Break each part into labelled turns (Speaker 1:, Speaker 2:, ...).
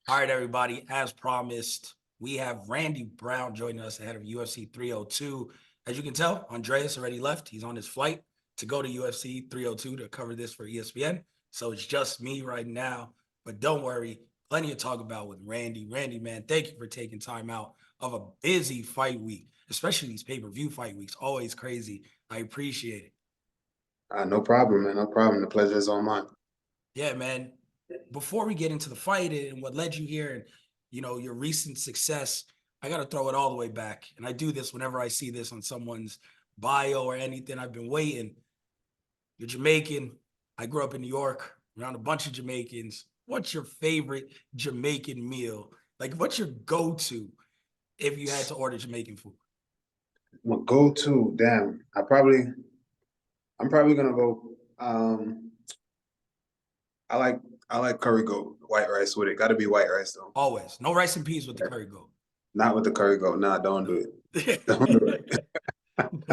Speaker 1: All right, everybody. As promised, we have Randy Brown joining us ahead of UFC 302. As you can tell, Andreas already left. He's on his flight to go to UFC 302 to cover this for ESPN. So it's just me right now. But don't worry, plenty to talk about with Randy. Randy, man, thank you for taking time out of a busy fight week, especially these pay-per-view fight weeks. Always crazy. I appreciate it.
Speaker 2: No problem, man. No problem. The pleasure is all mine.
Speaker 1: Yeah, man. Before we get into the fight and what led you here and your recent success, I got to throw it all the way back. And I do this whenever I see this on someone's bio or anything. I've been waiting. You're Jamaican. I grew up in New York around a bunch of Jamaicans. What's your favorite Jamaican meal? Like, what's your go-to if you had to order Jamaican food?
Speaker 2: My go-to, damn. I'm probably gonna go. I like I like curry goat, white rice with it. Got to be white rice though.
Speaker 1: Always. No rice and peas with the curry goat.
Speaker 2: Not with the curry goat. Nah, don't do it. Don't do
Speaker 1: No.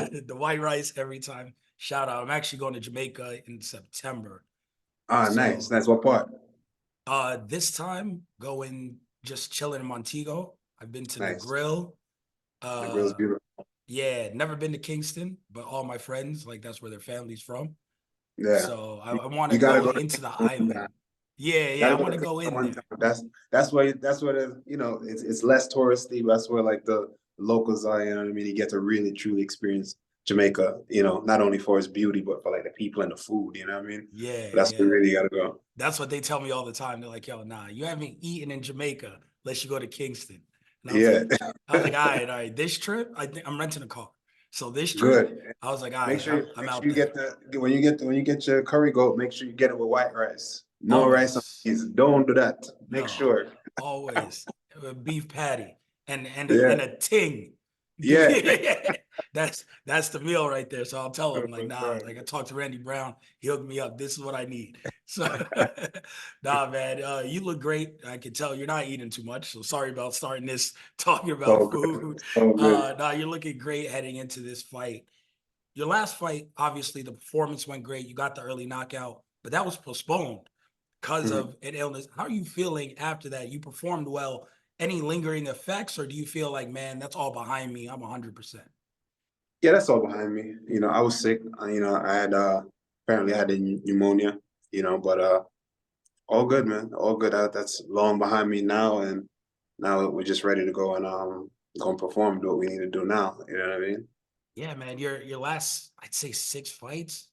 Speaker 2: it.
Speaker 1: The white rice every time. Shout out. I'm actually going to Jamaica in September.
Speaker 2: Ah, nice.
Speaker 1: So
Speaker 2: Nice. What part?
Speaker 1: this time going just chilling in Montego. I've been to the
Speaker 2: Nice.
Speaker 1: grill.
Speaker 2: The grill's
Speaker 1: Uh
Speaker 2: beautiful.
Speaker 1: yeah, never been to Kingston, but all my friends, like that's where their family's from.
Speaker 2: Yeah.
Speaker 1: So I,
Speaker 2: You,
Speaker 1: I want to
Speaker 2: you gotta
Speaker 1: go
Speaker 2: go to
Speaker 1: into the
Speaker 2: one time.
Speaker 1: island. Yeah, yeah,
Speaker 2: Gotta
Speaker 1: I
Speaker 2: go
Speaker 1: want
Speaker 2: to
Speaker 1: to go
Speaker 2: Kingston
Speaker 1: in
Speaker 2: one
Speaker 1: there.
Speaker 2: time. That's where it's less touristy. That's where like the locals are. You know what I mean? You get to really truly experience Jamaica. Not only for its beauty, but for like the people and the food. You know what I mean?
Speaker 1: Yeah,
Speaker 2: But that's where
Speaker 1: yeah.
Speaker 2: you really gotta go.
Speaker 1: That's what they tell me all the time. They're like, yo, nah, you haven't eaten in Jamaica unless you go to Kingston. And
Speaker 2: Yeah.
Speaker 1: I was like, all right. This trip, I think I'm renting a car. So this trip,
Speaker 2: Good.
Speaker 1: I was like, all
Speaker 2: Make
Speaker 1: right,
Speaker 2: sure
Speaker 1: I'm
Speaker 2: make sure
Speaker 1: out
Speaker 2: you
Speaker 1: there.
Speaker 2: get the when you get your curry goat, make sure you get it with white rice. No rice and
Speaker 1: Always.
Speaker 2: peas. Don't do that. Make
Speaker 1: No,
Speaker 2: sure.
Speaker 1: always a beef patty and
Speaker 2: Yeah.
Speaker 1: a ting.
Speaker 2: Yeah.
Speaker 1: That's the meal right there. So I'll tell him like,
Speaker 2: Oh,
Speaker 1: nah,
Speaker 2: God.
Speaker 1: like I talked to Randy Brown, he hooked me up. This is what I need. So nah, man, you look great. I can tell you're not eating too much. So sorry about starting this talking about
Speaker 2: So good.
Speaker 1: food.
Speaker 2: So good.
Speaker 1: Nah, you're looking great heading into this fight. Your last fight, obviously, the performance went great. You got the early knockout, but that was postponed because
Speaker 2: Mhm.
Speaker 1: of an illness. How are you feeling after that? You performed well. Any lingering effects, or do you feel like, man, that's all behind me? I'm 100%.
Speaker 2: Yeah, that's all behind me. I was sick. I had apparently I had pneumonia, but all good, man. All good. That's long behind me now, and now we're just ready to go and go and perform, do what we need to do now. You know what I mean?
Speaker 1: Yeah, man. Your last, I'd say 6 fights,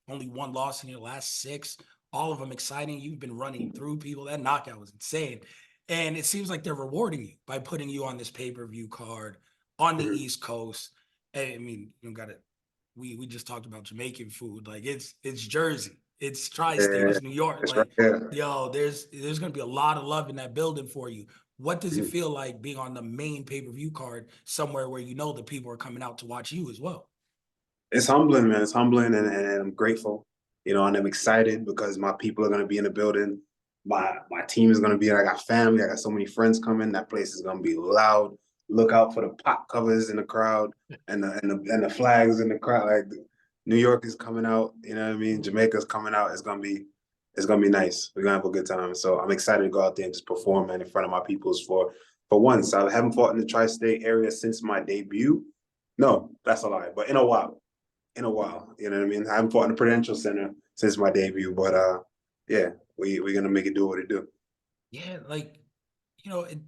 Speaker 1: only one loss in your last six. All of them exciting. You've been running through people. That knockout was insane. And it seems like they're rewarding you by putting you on this pay-per-view card on the
Speaker 2: Mhm.
Speaker 1: East Coast. I mean, you got to we just talked about Jamaican food. Like it's Jersey, it's tri-state,
Speaker 2: Yeah,
Speaker 1: it's New York.
Speaker 2: it's right
Speaker 1: Like,
Speaker 2: here.
Speaker 1: yo, there's gonna be a lot of love in that building for you. What does it
Speaker 2: Mhm.
Speaker 1: feel like being on the main pay-per-view card somewhere where you know the people are coming out to watch you as well?
Speaker 2: It's humbling, man. It's humbling, and I'm grateful, and I'm excited because my people are gonna be in the building. My team is gonna be there. I got family. I got so many friends coming. That place is gonna be loud. Look out for the pop covers in the crowd and the flags in the crowd. Like New York is coming out. You know what I mean? Jamaica's coming out. It's gonna be nice. We're gonna have a good time. So I'm excited to go out there and just perform, man, in front of my peoples for once. I haven't fought in the tri-state area since my debut. No, that's a lie. But in a while. You know what I mean? I haven't fought in the Prudential Center since my debut, but yeah, we're gonna make it do what it do.
Speaker 1: Yeah, like you know, it,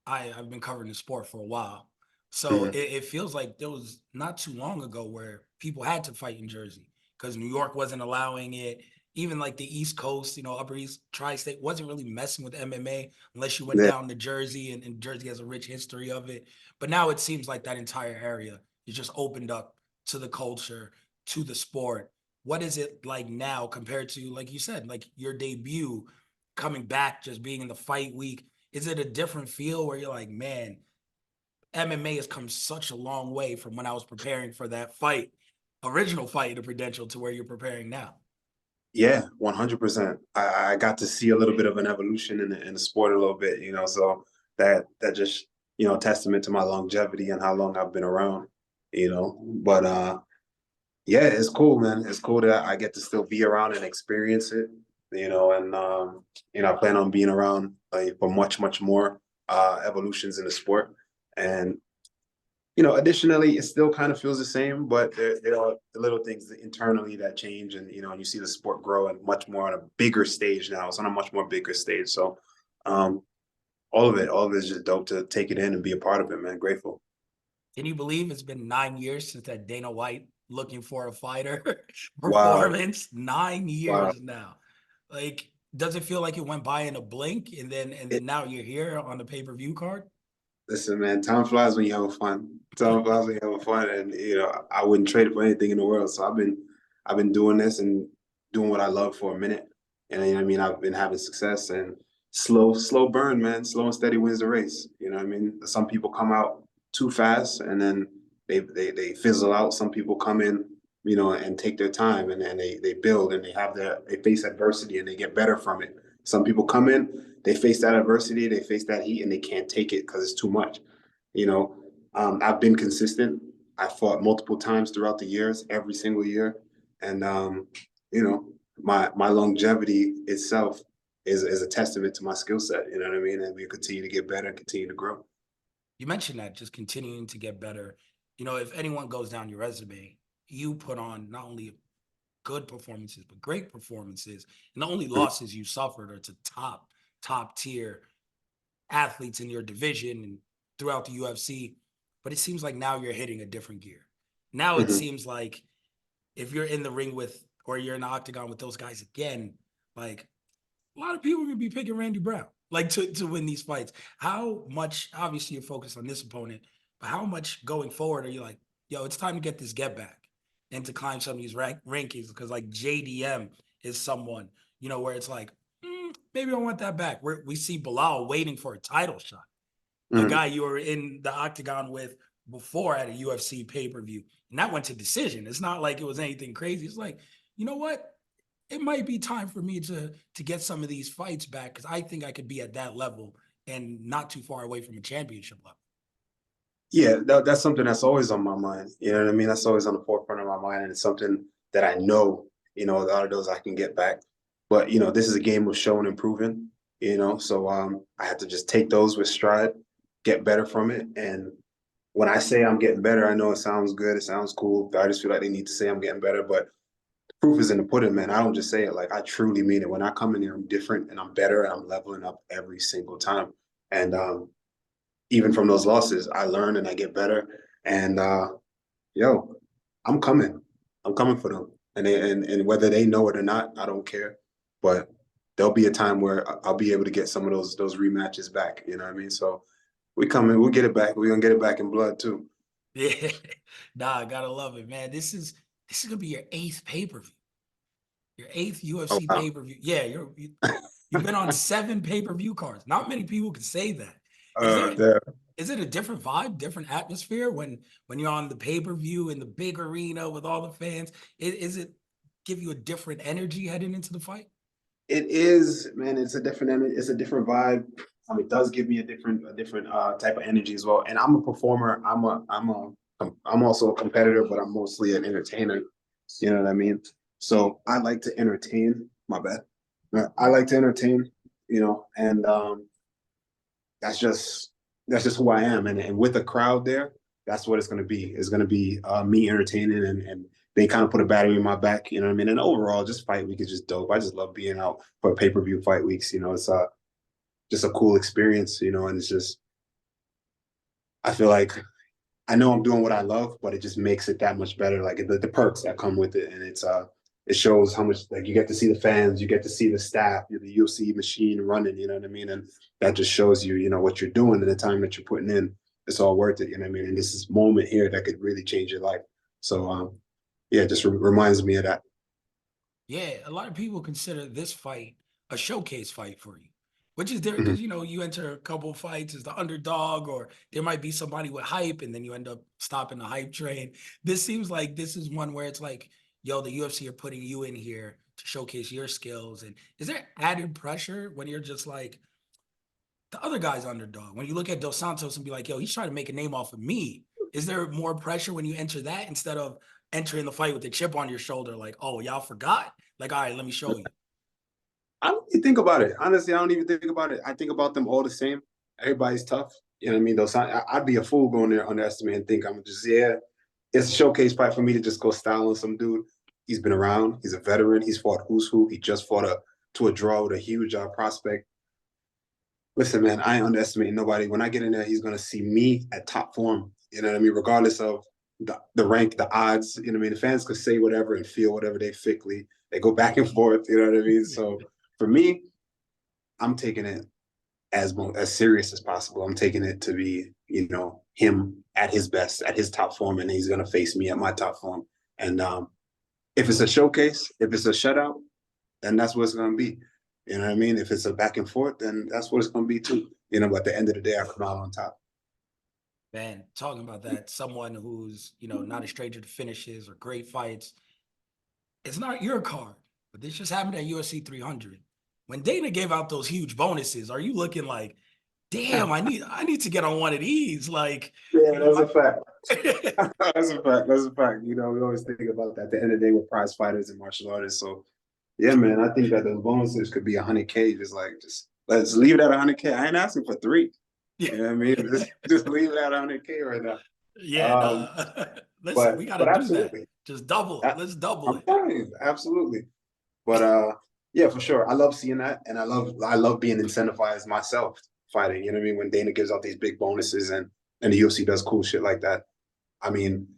Speaker 1: I've been covering the sport for a while, so
Speaker 2: Mhm.
Speaker 1: it feels like there was not too long ago where people had to fight in Jersey because New York wasn't allowing it. Even like the East Coast, Upper East Tri-State wasn't really messing with MMA unless you went
Speaker 2: Yeah,
Speaker 1: down to Jersey, and Jersey has a rich history of it. But now it seems like that entire area is just opened up to the culture, to the sport. What is it like now compared to, like you said, like your debut coming back, just being in the fight week? Is it a different feel where you're like, man, MMA has come such a long way from when I was preparing for that fight, original fight in the Prudential, to where you're preparing now?
Speaker 2: yeah, 100%. I got to see a little bit of an evolution in the sport a little bit, so that just testament to my longevity and how long I've been around. But yeah, it's cool, man. It's cool that I get to still be around and experience it. and I plan on being around for much more evolutions in the sport. And additionally, it still kind of feels the same, but there are the little things internally that change, and you see the sport grow and much more on a bigger stage now. It's on a much more bigger stage. So, um, all of it is just dope to take it in and be a part of it, man. Grateful.
Speaker 1: Can you believe it's been 9 years since that Dana White looking for a fighter
Speaker 2: Wow,
Speaker 1: performance? Nine
Speaker 2: wow.
Speaker 1: years now. Like, does it feel like it went by in a blink and then now you're here on the pay-per-view card?
Speaker 2: Listen, man, time flies when you're having fun. Time flies when you're having fun, and I wouldn't trade it for anything in the world. So I've been doing this and doing what I love for a minute, and I mean, I've been having success and slow burn, man. Slow and steady wins the race. You know what I mean? Some people come out too fast, and then they fizzle out. Some people come in, and take their time, and then they build and they face adversity and they get better from it. Some people come in, they face that adversity, they face that heat, and they can't take it because it's too much. You know, I've been consistent. I fought multiple times throughout the years, every single year, and you know, my longevity itself is a testament to my skill set. You know what I mean? And we continue to get better and continue to grow.
Speaker 1: You mentioned that just continuing to get better. If anyone goes down your resume, you put on not only good performances, but great performances. And the only
Speaker 2: Mhm.
Speaker 1: losses you suffered are to top tier athletes in your division and throughout the UFC. But it seems like now you're hitting a different gear. Now it
Speaker 2: Mhm.
Speaker 1: seems like if you're in the ring with, or you're in the octagon with those guys again, like a lot of people are gonna be picking Randy Brown, like to win these fights. How much, obviously, you're focused on this opponent, but how much going forward are you like, yo, it's time to get this get back and to climb some of these rankings? Because like JDM is someone, where it's like, maybe I want that back. We see Bilal waiting for a title shot, a
Speaker 2: Mhm.
Speaker 1: guy you were in the octagon with before at a UFC pay per view, and that went to decision. It's not like it was anything crazy. It's like, you know what? It might be time for me to get some of these fights back because I think I could be at that level and not too far away from a championship level.
Speaker 2: Yeah, that's something that's always on my mind. You know what I mean? That's always on the forefront of my mind, and it's something that I know, a lot of those I can get back. But this is a game of showing and proving. So I have to just take those with stride, get better from it. And when I say I'm getting better, I know it sounds good, it sounds cool. I just feel like they need to say I'm getting better, but proof is in the pudding, man. I don't just say it, like I truly mean it. When I come in here, I'm different and I'm better and I'm leveling up every single time. And even from those losses, I learn and I get better. And yo, I'm coming. I'm coming for them. And whether they know it or not, I don't care. But there'll be a time where I'll be able to get some of those rematches back. You know what I mean? So we coming. We'll get it back. We're gonna get it back in blood too.
Speaker 1: Yeah, nah, I gotta love it, man. This is gonna be your eighth pay per view, your eighth
Speaker 2: Oh
Speaker 1: UFC
Speaker 2: wow.
Speaker 1: pay per view. Yeah, you've been on seven pay per view cards. Not many people can say that. Is there
Speaker 2: Damn.
Speaker 1: is it a different vibe, different atmosphere when you're on the pay per view in the big arena with all the fans? Is it give you a different energy heading into the fight?
Speaker 2: It is, man. It's a different vibe. It does give me a different type of energy as well. And I'm a performer. I'm also a competitor, but I'm mostly an entertainer. You know what I mean? So I like to entertain. My bad. I like to entertain. And that's just that's just who I am. And with a crowd there, that's what it's going to be. It's going to be me entertaining, and they kind of put a battery in my back. You know what I mean? And overall, just fight week is just dope. I just love being out for pay-per-view fight weeks. It's just a cool experience. And it's just I feel like I know I'm doing what I love, but it just makes it that much better. Like the perks that come with it, and it shows how much like you get to see the fans, you get to see the staff, the UFC machine running. You know what I mean? And that just shows you, what you're doing and the time that you're putting in. It's all worth it. You know what I mean? And this is moment here that could really change your life. So yeah, it just reminds me of that.
Speaker 1: Yeah, a lot of people consider this fight a showcase fight for you, which is different
Speaker 2: Mhm.
Speaker 1: because you enter a couple fights as the underdog, or there might be somebody with hype, and then you end up stopping the hype train. This seems like this is one where it's like, yo, the UFC are putting you in here to showcase your skills. And is there added pressure when you're just like the other guy's underdog? When you look at Dos Santos and be like, yo, he's trying to make a name off of me. Is there more pressure when you enter that instead of entering the fight with the chip on your shoulder? Like, oh, y'all forgot? Like, all right, let me show you.
Speaker 2: I don't even think about it. Honestly, I don't even think about it. I think about them all the same. Everybody's tough. You know what I mean? Those I'd be a fool going there underestimate and think I'm just it's a showcase fight for me to just go style on some dude. He's been around. He's a veteran. He's fought who's who. He just fought to a draw with a huge prospect. Listen, man, I ain't underestimating nobody. When I get in there, he's gonna see me at top form. You know what I mean? Regardless of the rank, the odds. You know what I mean? The fans could say whatever and feel whatever they thickly. They go back and forth. You know what I mean? So for me, I'm taking it as serious as possible. I'm taking it to be, him at his best, at his top form, and he's gonna face me at my top form. And if it's a showcase, if it's a shutout, then that's what it's gonna be. You know what I mean? If it's a back and forth, then that's what it's gonna be too. But at the end of the day, I come out on top.
Speaker 1: Man, talking about that, someone who's, not a stranger to finishes or great fights, it's not your card, but this just happened at UFC 300. When Dana gave out those huge bonuses, are you looking like, damn, I need to get on one of these? Like,
Speaker 2: Yeah,
Speaker 1: you know,
Speaker 2: that's a fact. That's a fact. That's a fact. We always think about that. At the end of the day, we're prize fighters and martial artists. So, yeah, man, I think that those bonuses could be 100K. Just let's leave it at 100K. I ain't asking for three.
Speaker 1: yeah,
Speaker 2: You know what I mean? Just leave it at 100K right now.
Speaker 1: yeah,
Speaker 2: Um,
Speaker 1: no. Listen, we got to
Speaker 2: but
Speaker 1: do that.
Speaker 2: absolutely,
Speaker 1: Just double it. Let's double
Speaker 2: I'm
Speaker 1: it.
Speaker 2: telling you, absolutely. But yeah, for sure. I love seeing that, and I love being incentivized myself fighting. You know what I mean? When Dana gives out these big bonuses and the UFC does cool shit like that. I mean,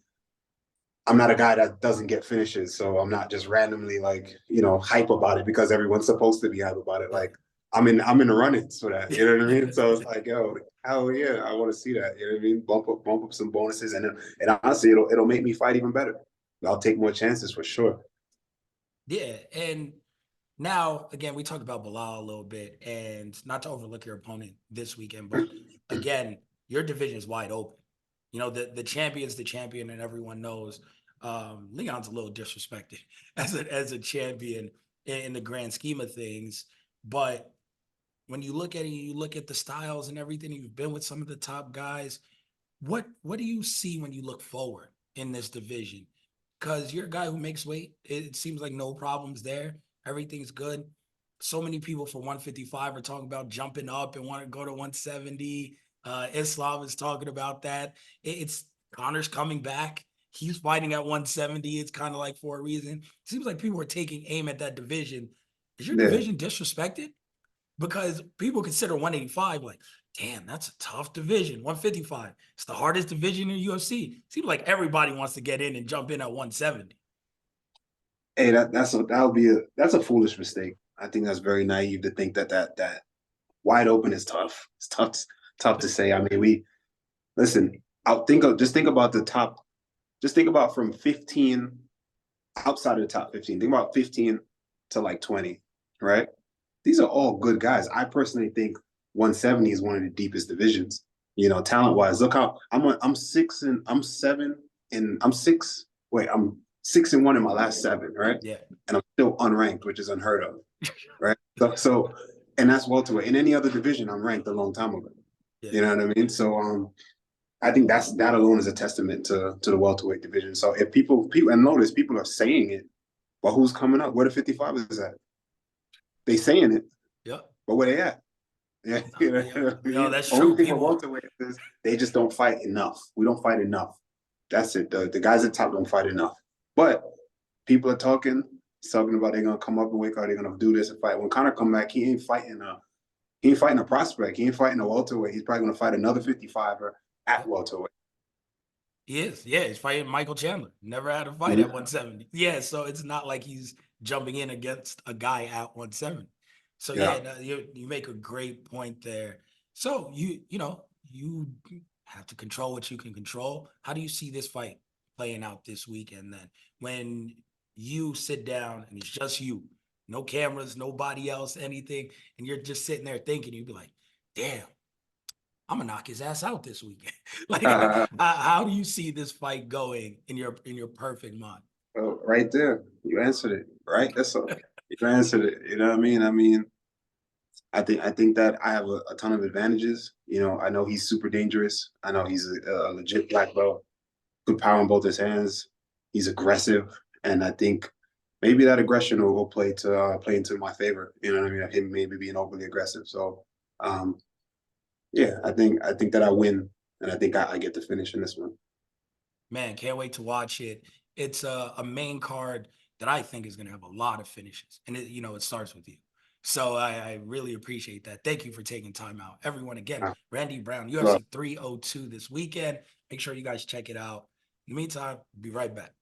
Speaker 2: I'm not a guy that doesn't get finishes, so I'm not just randomly like hype about it because everyone's supposed to be hype about it.
Speaker 1: Yeah.
Speaker 2: Like I'm in the runnings for that. You know what I mean? So it's like, yo, hell yeah, I want to see that. You know what I mean? Bump up some bonuses, and honestly, it'll make me fight even better. I'll take more chances for sure.
Speaker 1: Yeah, and now again, we talked about Bilal a little bit, and not to overlook your opponent this weekend, but again, your division is wide open. The champion's the champion, and everyone knows Leon's a little disrespected as a champion in the grand scheme of things. But when you look at it, you look at the styles and everything. You've been with some of the top guys. What do you see when you look forward in this division? Because you're a guy who makes weight. It seems like no problems there. Everything's good. So many people for 155 are talking about jumping up and want to go to 170. Islam is talking about that. It's Connor's coming back. He's fighting at 170. It's kind of like for a reason. It seems like people are taking aim at that division. Is your
Speaker 2: Yeah.
Speaker 1: division disrespected? Because people consider 185 like, damn, that's a tough division. 155, it's the hardest division in UFC. Seems like everybody wants to get in and jump in at 170.
Speaker 2: Hey, that's a foolish mistake. I think that's very naive to think that wide open is tough. It's tough to say. I mean, we listen. Just think about the top. Just think about from 15 outside of the top 15. Think about 15 to like 20, right? These are all good guys. I personally think 170 is one of the deepest divisions. Talent wise. Look how I'm 6 and 1 in my last 7, right?
Speaker 1: Yeah.
Speaker 2: And I'm still unranked, which is unheard of, right? So and that's welterweight. In any other division, I'm ranked a long time ago.
Speaker 1: Yeah.
Speaker 2: You know what I mean? So I think that alone is a testament to the welterweight division. So if people and notice people are saying it, but who's coming up? Where the 55 is at? They saying it,
Speaker 1: Yep.
Speaker 2: but where they at? Yeah,
Speaker 1: Yeah.
Speaker 2: what I
Speaker 1: No,
Speaker 2: mean?
Speaker 1: that's
Speaker 2: Only
Speaker 1: true.
Speaker 2: thing for
Speaker 1: People,
Speaker 2: welterweight is they just don't fight enough. We don't fight enough. That's it. The guys at top don't fight enough. But people are talking. He's talking about they're gonna come up and wake up. They're gonna do this and fight. When Connor come back, he ain't fighting a prospect. He ain't fighting a welterweight. He's probably gonna fight another 55er at welterweight.
Speaker 1: he is. Yeah, he's fighting Michael Chandler. Never had a fight at
Speaker 2: Mhm.
Speaker 1: 170. Yeah, so it's not like he's jumping in against a guy at 170. So yeah,
Speaker 2: Yeah.
Speaker 1: no, you make a great point there. So you have to control what you can control. How do you see this fight playing out this weekend then? When you sit down and it's just you, no cameras, nobody else, anything, and you're just sitting there thinking, you'd be like, damn, I'm gonna knock his ass out this weekend. Like, how do you see this fight going in your perfect mind?
Speaker 2: Oh, right there, you answered it. Right, that's all. You answered it. You know what I mean? I think that I have a ton of advantages. I know he's super dangerous. I know he's a legit black belt, good power in both his hands. He's aggressive, and I think maybe that aggression will play into my favor. You know what I mean? Him maybe being overly aggressive. So yeah, I think that I win, and I think I get to finish in this one.
Speaker 1: Man, can't wait to watch it. It's a main card that I think is going to have a lot of finishes, and it starts with you. So I really appreciate that. Thank you for taking time out, everyone. Again,
Speaker 2: Uh,
Speaker 1: Randy Brown,
Speaker 2: well,
Speaker 1: UFC 302 this weekend. Make sure you guys check it out. In the meantime, be right back.